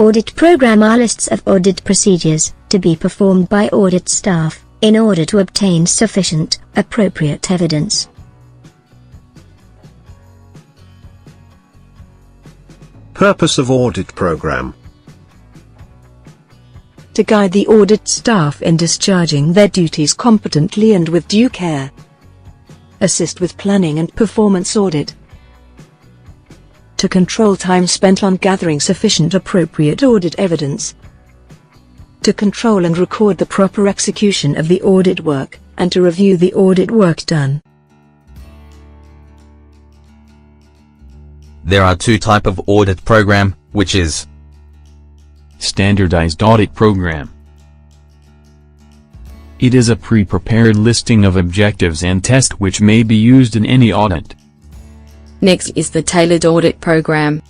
Audit program are lists of audit procedures to be performed by audit staff in order to obtain sufficient, appropriate evidence. Purpose of audit program: to guide the audit staff in discharging their duties competently and with due care. Assist with planning and performance audit. To control time spent on gathering sufficient appropriate audit evidence. To control and record the proper execution of the audit work, and to review the audit work done. There are two types of audit program, which is Standardized Audit Program. It is a pre-prepared listing of objectives and tests which may be used in any audit. Next is the Tailored Audit Program.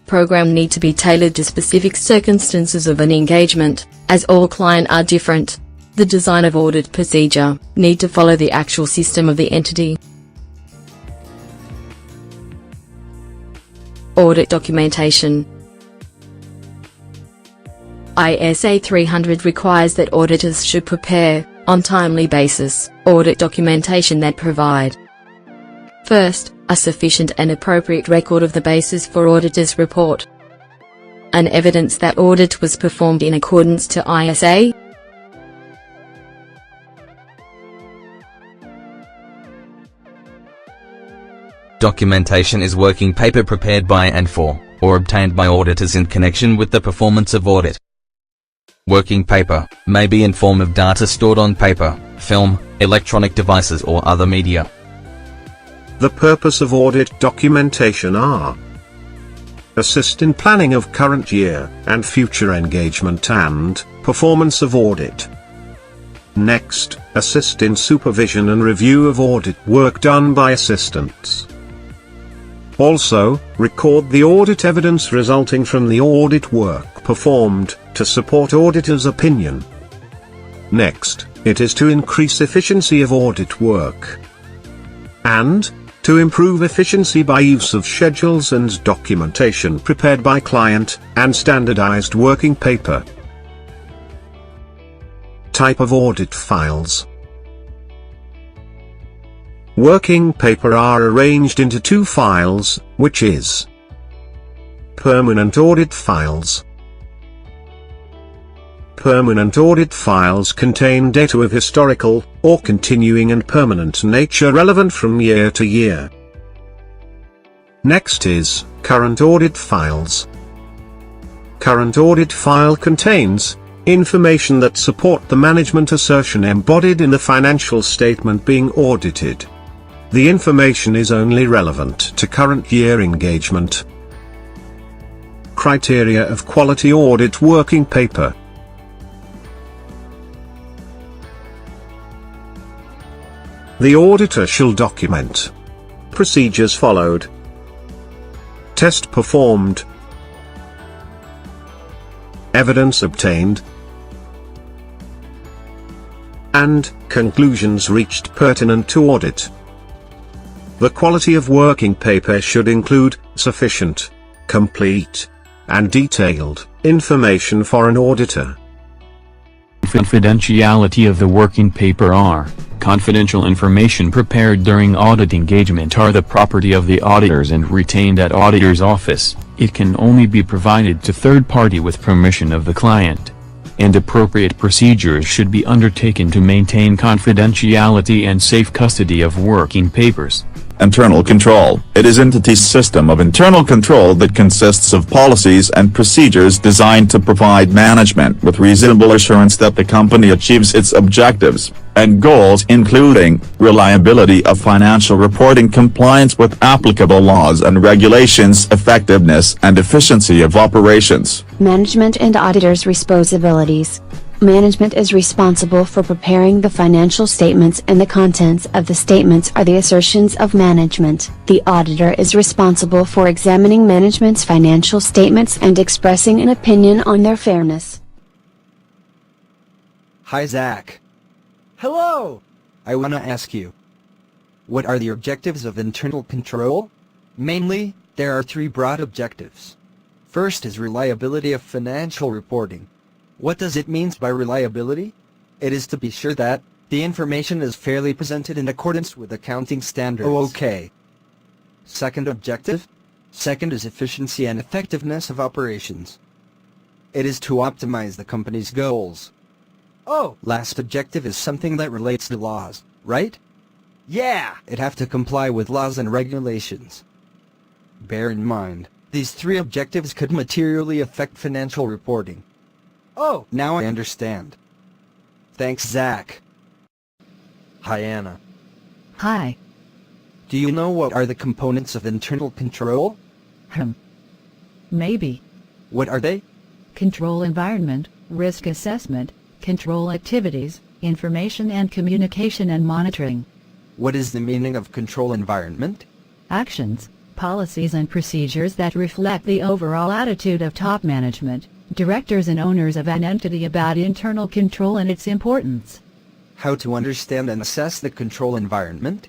Program need to be tailored to specific circumstances of an engagement, as all clients are different. The design of audit procedure need to follow the actual system of the entity. Audit documentation. ISA 300 requires that auditors should prepare, on timely basis, audit documentation that provide: first, a sufficient and appropriate record of the basis for auditor's report, and evidence that audit was performed in accordance to ISA. documentation is working paper prepared by and for, or obtained by auditors in connection with the performance of audit. Working paper may be in form of data stored on paper, film, electronic devices or other media. The purpose of audit documentation are: assist in planning of current year and future engagement and performance of audit. Next, assist in supervision and review of audit work done by assistants. Also, record the audit evidence resulting from the audit work performed, to support auditor's opinion. Next, it is to increase efficiency of audit work, and to improve efficiency by use of schedules and documentation prepared by client, and standardized working paper. Type of audit files. Working paper are arranged into two files, which is permanent audit files. Permanent audit files contain data of historical, or continuing and permanent nature relevant from year to year. Next is current audit files. Current audit file contains information that support the management assertion embodied in the financial statement being audited. The information is only relevant to current year engagement. Criteria of quality audit working paper. The auditor shall document procedures followed, test performed, evidence obtained, and conclusions reached pertinent to audit. The quality of working paper should include sufficient, complete, and detailed information for an auditor. Confidentiality of the working paper are: confidential information prepared during audit engagement are the property of the auditors and retained at auditor's office. It can only be provided to third party with permission of the client. And appropriate procedures should be undertaken to maintain confidentiality and safe custody of working papers. Internal control. It is entity's system of internal control that consists of policies and procedures designed to provide management with reasonable assurance that the company achieves its objectives and goals, including reliability of financial reporting, compliance with applicable laws and regulations, effectiveness and efficiency of operations. Management and auditors' responsibilities. Management is responsible for preparing the financial statements, and the contents of the statements are the assertions of management. The auditor is responsible for examining management's financial statements and expressing an opinion on their fairness. Hi Zach. Hello! I want to ask you, what are the objectives of internal control? Mainly, there are three broad objectives. First is reliability of financial reporting. What does it mean by reliability? It is to be sure that the information is fairly presented in accordance with accounting standards. Oh, okay. Second objective? Second is efficiency and effectiveness of operations. It is to optimize the company's goals. Oh, last objective is something that relates to laws, right? Yeah! It have to comply with laws and regulations. Bear in mind, these three objectives could materially affect financial reporting. Oh, now I understand. Thanks, Zach. Hi, Anna. Hi. Do you know what are the components of internal control? Maybe. What are they? Control environment, risk assessment, control activities, information and communication and monitoring. What is the meaning of control environment? Actions, policies and procedures that reflect the overall attitude of top management, directors and owners of an entity about internal control and its importance. How to understand and assess the control environment?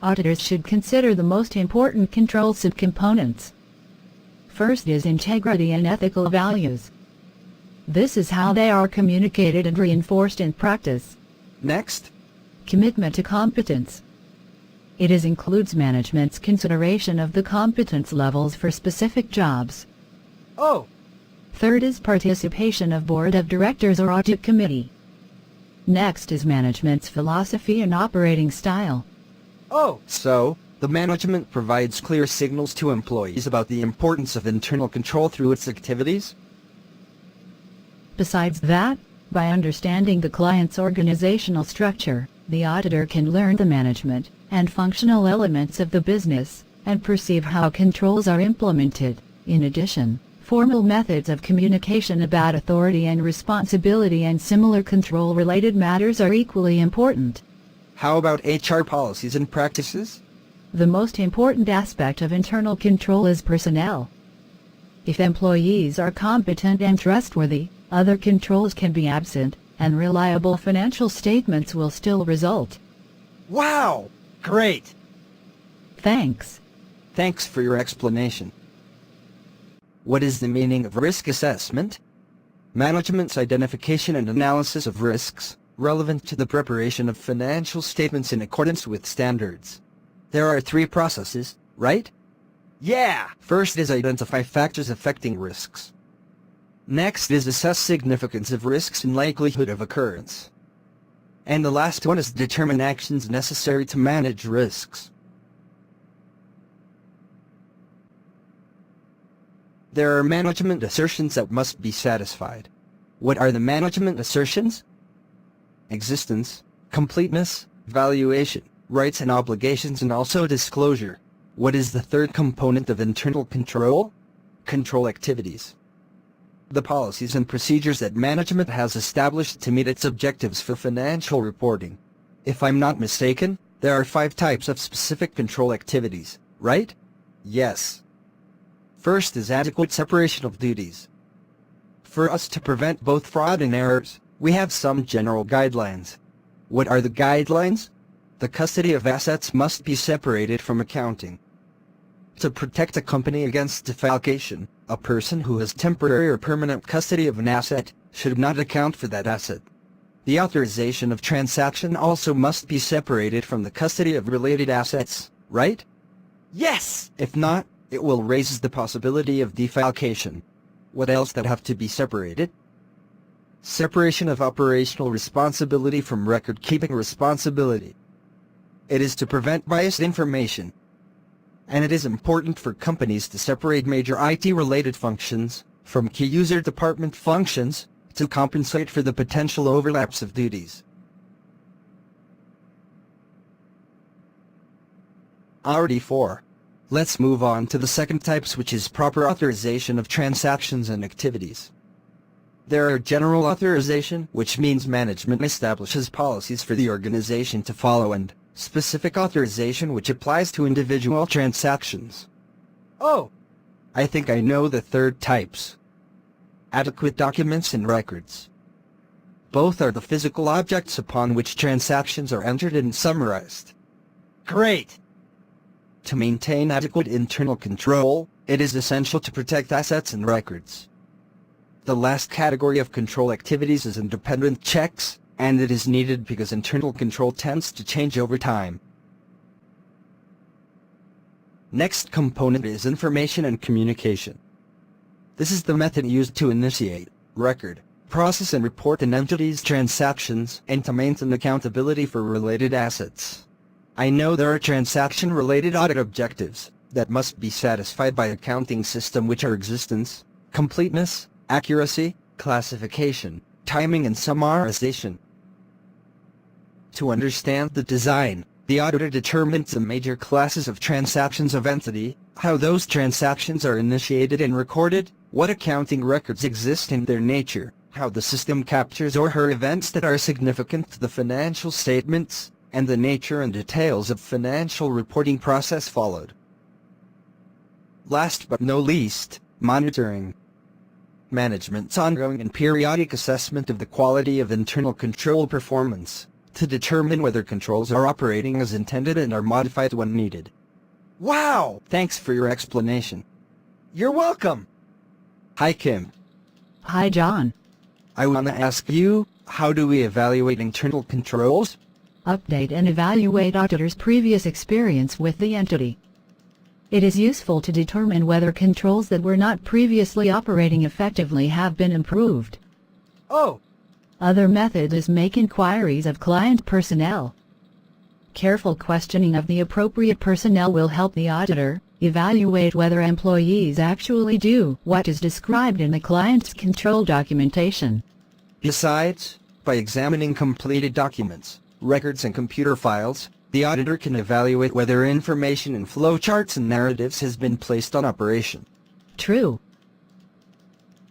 Auditors should consider the most important control subcomponents. First is integrity and ethical values. This is how they are communicated and reinforced in practice. Next? Commitment to competence. It includes management's consideration of the competence levels for specific jobs. Oh! Third is participation of board of directors or audit committee. Next is management's philosophy and operating style. Oh! So, the management provides clear signals to employees about the importance of internal control through its activities? Besides that, by understanding the client's organizational structure, the auditor can learn the management and functional elements of the business, and perceive how controls are implemented. In addition, formal methods of communication about authority and responsibility and similar control-related matters are equally important. How about HR policies and practices? The most important aspect of internal control is personnel. If employees are competent and trustworthy, other controls can be absent, and reliable financial statements will still result. Wow! Great! Thanks. Thanks for your explanation. What is the meaning of risk assessment? Management's identification and analysis of risks, relevant to the preparation of financial statements in accordance with standards. There are three processes, right? Yeah! First is identify factors affecting risks. Next is assess significance of risks and likelihood of occurrence. And the last one is determine actions necessary to manage risks. There are management assertions that must be satisfied. What are the management assertions? Existence, completeness, valuation, rights and obligations, and also disclosure. What is the third component of internal control? Control activities. The policies and procedures that management has established to meet its objectives for financial reporting. If I'm not mistaken, there are 5 types of specific control activities, right? Yes. First is adequate separation of duties. For us to prevent both fraud and errors, we have some general guidelines. What are the guidelines? The custody of assets must be separated from accounting. To protect a company against defalcation, a person who has temporary or permanent custody of an asset should not account for that asset. The authorization of transaction also must be separated from the custody of related assets, right? Yes! If not, it will raise the possibility of defalcation. What else that have to be separated? Separation of operational responsibility from record-keeping responsibility. It is to prevent biased information. And it is important for companies to separate major IT-related functions from key user department functions to compensate for the potential overlaps of duties. Already 4. Let's move on to the second types, which is proper authorization of transactions and activities. There are general authorization, which means management establishes policies for the organization to follow, and specific authorization, which applies to individual transactions. Oh! I think I know the third types. Adequate documents and records. Both are the physical objects upon which transactions are entered and summarized. Great! To maintain adequate internal control, It is essential to protect assets and records. The last category of control activities is independent checks, and it is needed because internal control tends to change over time. Next component is information and communication. This is the method used to initiate, record, process and report an entity's transactions and to maintain accountability for related assets. I know there are transaction-related audit objectives that must be satisfied by accounting system, which are existence, completeness, accuracy, classification, timing and summarization. To understand the design, the auditor determines the major classes of transactions of entity, how those transactions are initiated and recorded, what accounting records exist in their nature, how the system captures or her events that are significant to the financial statements, and the nature and details of financial reporting process followed. Last but no least, monitoring. Management's ongoing and periodic assessment of the quality of internal control performance, to determine whether controls are operating as intended and are modified when needed. Wow! Thanks for your explanation. You're welcome! Hi Kim. Hi John. I want to ask you, how do we evaluate internal controls? Update and evaluate auditor's previous experience with the entity. It is useful to determine whether controls that were not previously operating effectively have been improved. Oh! Other method is make inquiries of client personnel. Careful questioning of the appropriate personnel will help the auditor evaluate whether employees actually do what is described in the client's control documentation. Besides, by examining completed documents, records and computer files, the auditor can evaluate whether information in flowcharts and narratives has been placed on operation. True.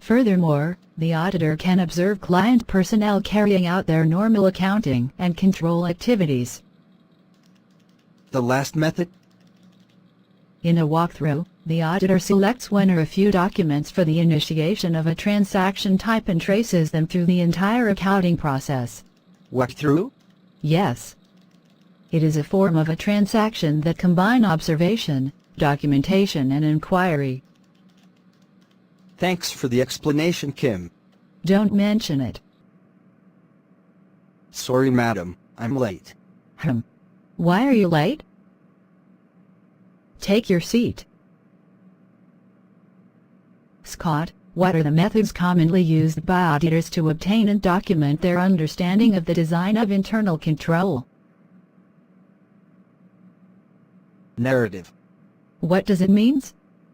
Furthermore, the auditor can observe client personnel carrying out their normal accounting and control activities. The last method? In a walkthrough, the auditor selects one or a few documents for the initiation of a transaction type and traces them through the entire accounting process. Walkthrough? Yes. It is a form of a transaction that combines observation, documentation and inquiry. Thanks for the explanation, Kim. Don't mention it. Sorry, madam, I'm late. Why are you late? Take your seat. Scott, what are the methods commonly used by auditors to obtain and document their understanding of the design of internal control? Narrative. What does it mean?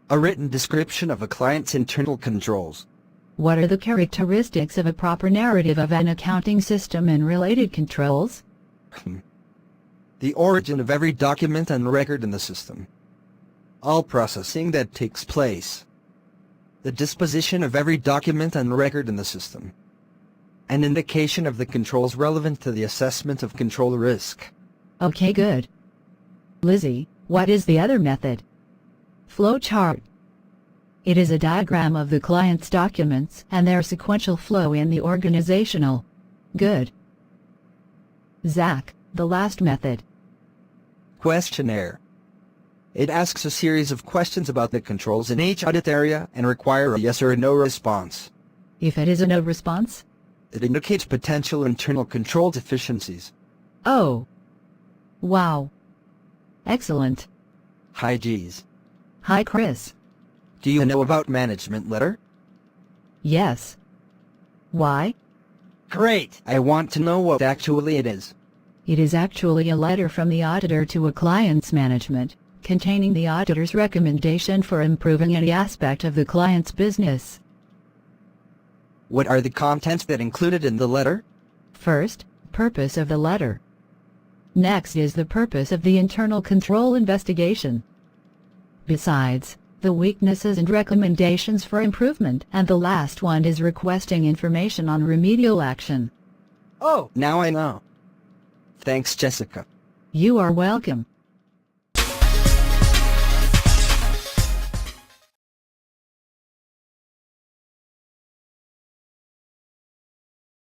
A written description of a client's internal controls. What are the characteristics of a proper narrative of an accounting system and related controls? The origin of every document and record in the system. All processing that takes place. The disposition of every document and record in the system. An indication of the controls relevant to the assessment of control risk. Okay, good. Lizzie, what is the other method? Flowchart. It is a diagram of the client's documents and their sequential flow in the organizational. Good. Zach, the last method. Questionnaire. It asks a series of questions about the controls in each audit area and require a yes or a no response. If it is a no response? It indicates potential internal control deficiencies. Oh. Wow. Excellent. Hi, G's. Hi, Chris. Do you know about management letter? Yes. Why? Great! I want to know what actually it is. It is actually a letter from the auditor to a client's management, containing the auditor's recommendation for improving any aspect of the client's business. What are the contents that included in the letter? First, purpose of the letter. Next is the purpose of the internal control investigation. Besides, the weaknesses and recommendations for improvement, and the last one is requesting information on remedial action. Oh, now I know. Thanks, Jessica. You are welcome.